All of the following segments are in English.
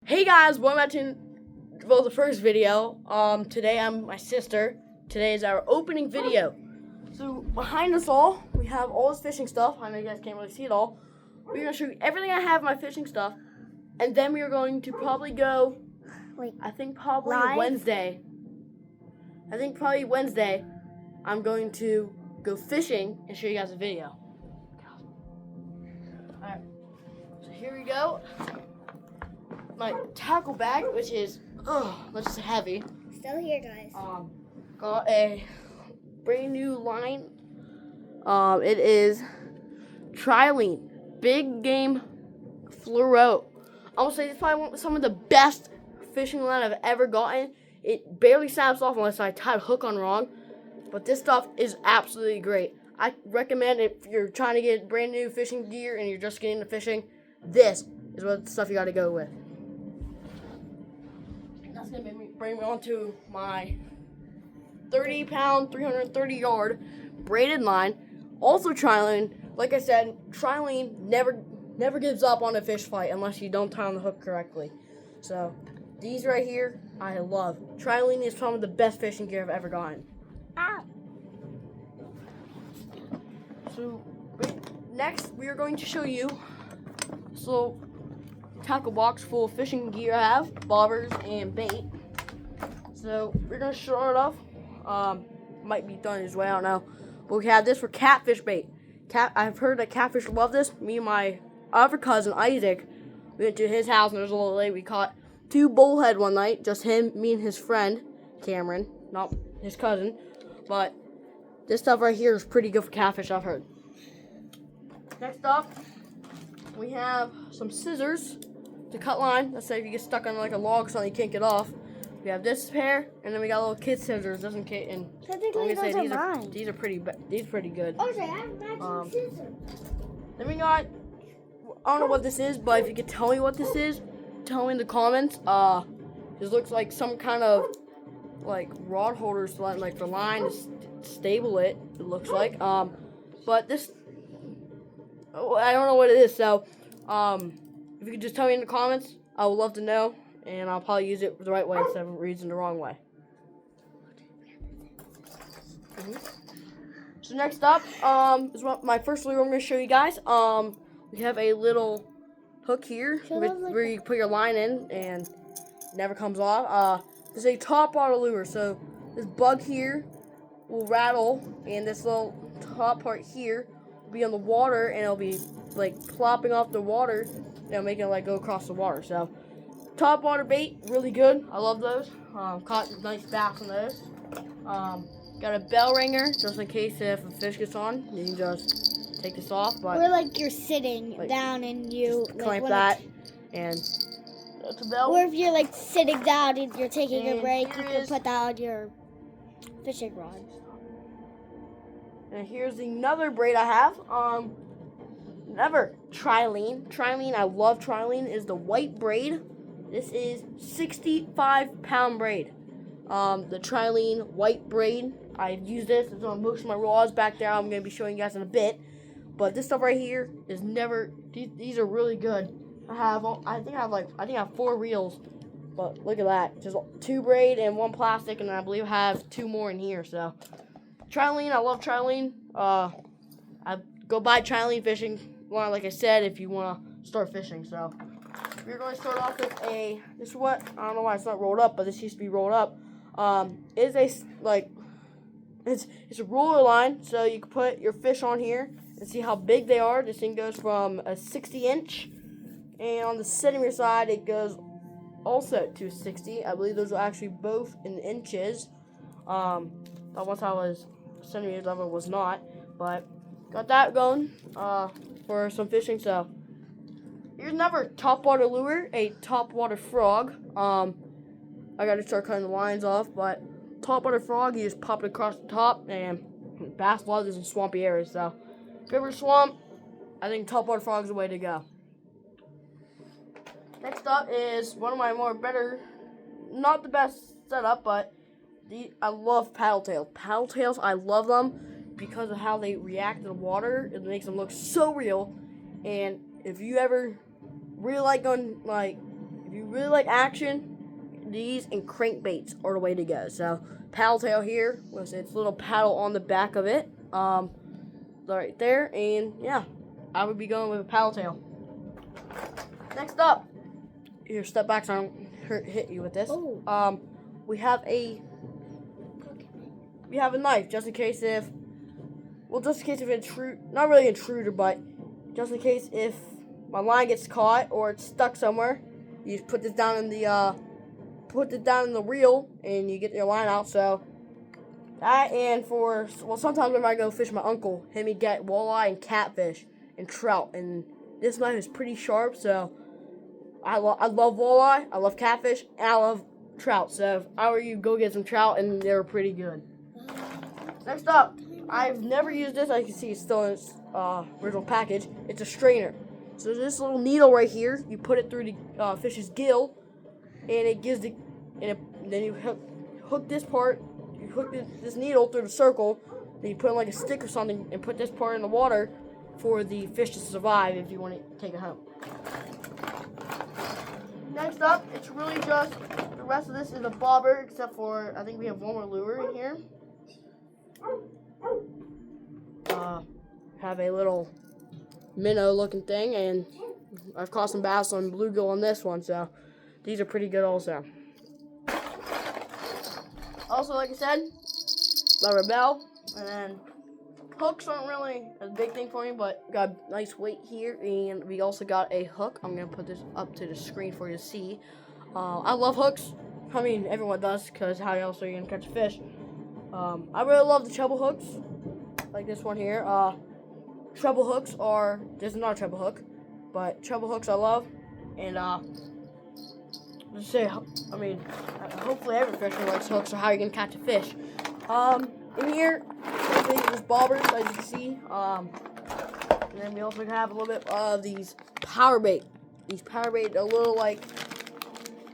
Hey guys, welcome back to the first video. Today I'm my sister. Today is our opening video. So behind us all, we have all this fishing stuff. I know you guys can't really see it all. We're gonna show you everything I have in my fishing stuff, and then we are going to probably go. I think probably live? Wednesday. I'm going to go fishing and show you guys a video. All right. So here we go. My tackle bag, which is that's heavy. Still here, guys. Got a brand new line. It is Trilene Big Game Fluoro. I will say it's probably some of the best fishing line I've ever gotten. It barely snaps off unless I tie a hook on wrong, but this stuff is absolutely great. I recommend if you're trying to get brand new fishing gear and you're just getting into fishing, this is what stuff you got to go with. That's going to bring me on to my 30-pound, 330-yard braided line. Also Trilene. Like I said, Trilene never gives up on a fish fight unless you don't tie on the hook correctly. So these right here, I love. Trilene is some of the best fishing gear I've ever gotten. Ow. So next, we are going to show you this little tackle box full of fishing gear I have, bobbers and bait. So we're gonna start off. Might be done his way, I don't know. But we have this for catfish bait. I've heard that catfish love this. Me and my other cousin Isaac, we went to his house and there was a little lake. We caught 2 bullhead one night, just him, me, and his friend Cameron, not his cousin. But this stuff right here is pretty good for catfish, I've heard. Next up, we have some scissors to cut line. Let's say if you get stuck on like a log or something, you can't get off. We have this pair, and then we got little kid scissors. Doesn't kid and Technically, those are mine. these are pretty good. Okay, I have matching scissors. Then we got, I don't know what this is, but if you could tell me what this is, tell me in the comments. This looks like some kind of like rod holders, like the line to stable it. It looks like. But this, I don't know what it is. So, if you could just tell me in the comments, I would love to know, and I'll probably use it the right way instead of using the wrong way. So next up, is what my first lure I'm going to show you guys. We have a little hook here where you put your line in and it never comes off. This is a top water lure, so this bug here will rattle, and this little top part here will be on the water, and it'll be like plopping off the water, making it like go across the water. So top water bait, really good. I love those. Caught nice bass on those. Got a bell ringer just in case if a fish gets on, you can just take this off. But or like you're sitting down and you clamp that, and that's a bell. Or if you're like sitting down and you're taking a break, you here can is- put that on your fishing rod. And here's another braid I have. Another Trilene. Trilene, I love Trilene, is the white braid. This is 65-pound braid. The Trilene white braid. I've used this. It's on most of my rods back there. I'm going to be showing you guys in a bit. But this stuff right here is never. These are really good. I think I have 4 reels. But look at that. Just 2 braid and 1 plastic, and I believe I have 2 more in here. So Trilene, I love Trilene. I go buy Trilene fishing line, like I said, if you want to start fishing. So we're going to start off with this is what, I don't know why it's not rolled up, but this used to be rolled up. It's a roller line, so you can put your fish on here and see how big they are. This thing goes from a 60-inch, and on the centimeter side, it goes also to 60. I believe those are actually both in inches. But once I was centimeters of it was not, but got that going for some fishing. So here's another topwater lure, a topwater frog. I got to start cutting the lines off, but topwater frog, you just pop it across the top, and bass love this in swampy areas. So if you're ever swamp, I think topwater frog is the way to go. Next up is one of my not the best setup, but I love paddle tails. Paddle tails, I love them because of how they react to the water. It makes them look so real. And if you ever really like going, like, if you really like action, these and crankbaits are the way to go. So paddle tail here with its little paddle on the back of it, right there, and yeah, I would be going with a paddle tail. Next up, here, step back so I don't hit you with this. Oh. We have a knife just in case if not really intruder, but just in case if my line gets caught or it's stuck somewhere, you just put this down in the reel and you get your line out. So that, and sometimes when I go fish my uncle, me get walleye and catfish and trout, and this knife is pretty sharp. So I love walleye, I love catfish, and I love trout. So if I were you, go get some trout, and they're pretty good. Next up, I've never used this. I can see it's still in its original package. It's a strainer. So this little needle right here, you put it through the fish's gill, and it gives then you hook this part. You hook this needle through the circle. Then you put in like a stick or something, and put this part in the water for the fish to survive if you want to take it home. Next up, it's really just the rest of this is a bobber, except for I think we have one more lure in here. Have a little minnow looking thing, and I've caught some bass on bluegill on this one, so these are pretty good also. Also, like I said, rubber bell, and then hooks aren't really a big thing for me, but got a nice weight here, and we also got a hook. I'm gonna put this up to the screen for you to see. I love hooks. I mean, everyone does, because how else are you gonna catch a fish? I really love the treble hooks, like this one here. Treble hooks this is not a treble hook, but treble hooks I love, and hopefully every fisherman likes hooks, or how are you gonna catch a fish? In here, there's bobbers, as you can see, and then we also have a little bit of these power bait. These power bait are little like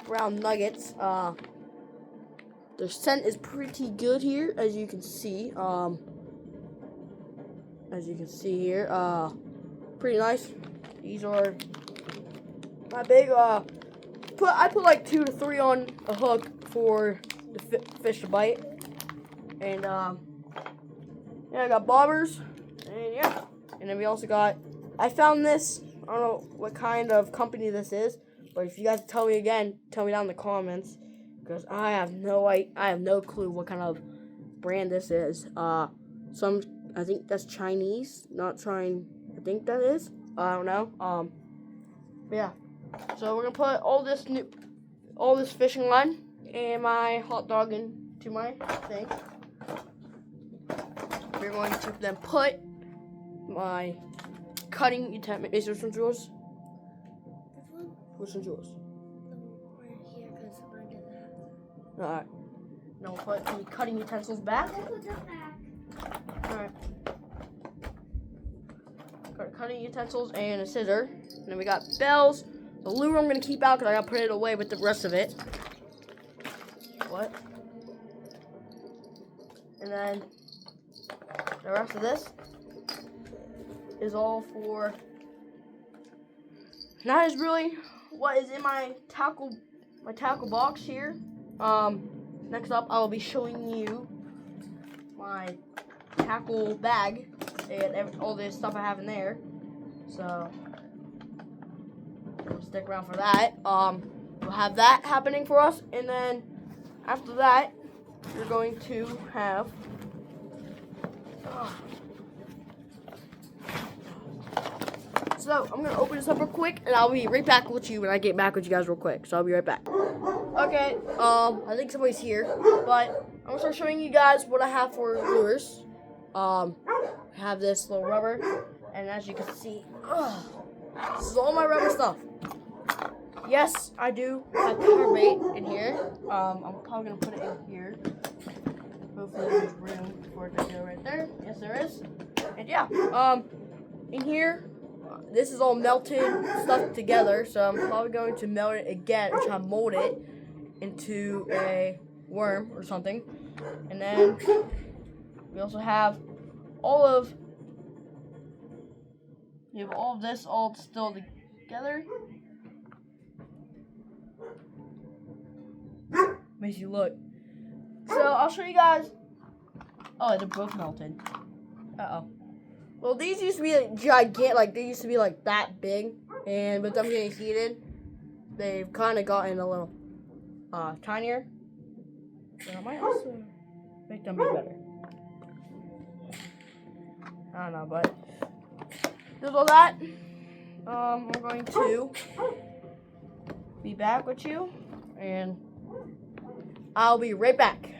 brown nuggets. Their scent is pretty good here, as you can see. Here, pretty nice. These are not big. I put like 2 to 3 on a hook for the fish to bite, and yeah, I got bobbers, and yeah, and then we also got. I found this. I don't know what kind of company this is, but if you guys tell me again, tell me down in the comments, because I have no clue what kind of brand this is. I think that's Chinese, not trying. I think that is. I don't know. But yeah. So we're gonna put all this fishing line and my hot dog into my thing. We're going to then put my cutting utensil. Is this one's yours? Which one's yours? Right here, because mine doesn't have that. Alright. Now we'll put the cutting utensils back. Alright. Got cutting utensils and a scissor. And then we got bells. The lure I'm going to keep out because I got to put it away with the rest of it. What? And then the rest of this is all for. That is really what is in my tackle box here. Next up, I will be showing you my tackle bag and all the stuff I have in there. So stick around for that. We'll have that happening for us, and then after that, we're going to have. So I'm gonna open this up real quick, and I'll be right back with you when I get back with you guys real quick. So I'll be right back. Okay. I think somebody's here, but I'm gonna start showing you guys what I have for lures. I have this little rubber, and as you can see, this is all my rubber stuff. Yes, I do have power bait in here. I'm probably gonna put it in here. Hopefully there's room for it to go right there. Yes, there is. And yeah, in here, this is all melted stuff together. So I'm probably going to melt it again and try to mold it into a worm or something. And then we also have all of this all still together. makes you look. So I'll show you guys. Oh, they're both melted. Uh-oh. Well, these used to be like, gigantic, like they used to be like that big, and with them getting heated, they've kind of gotten a little tinier. But I might also make them be better. I don't know, but with all that, I'm going to be back with you, and I'll be right back.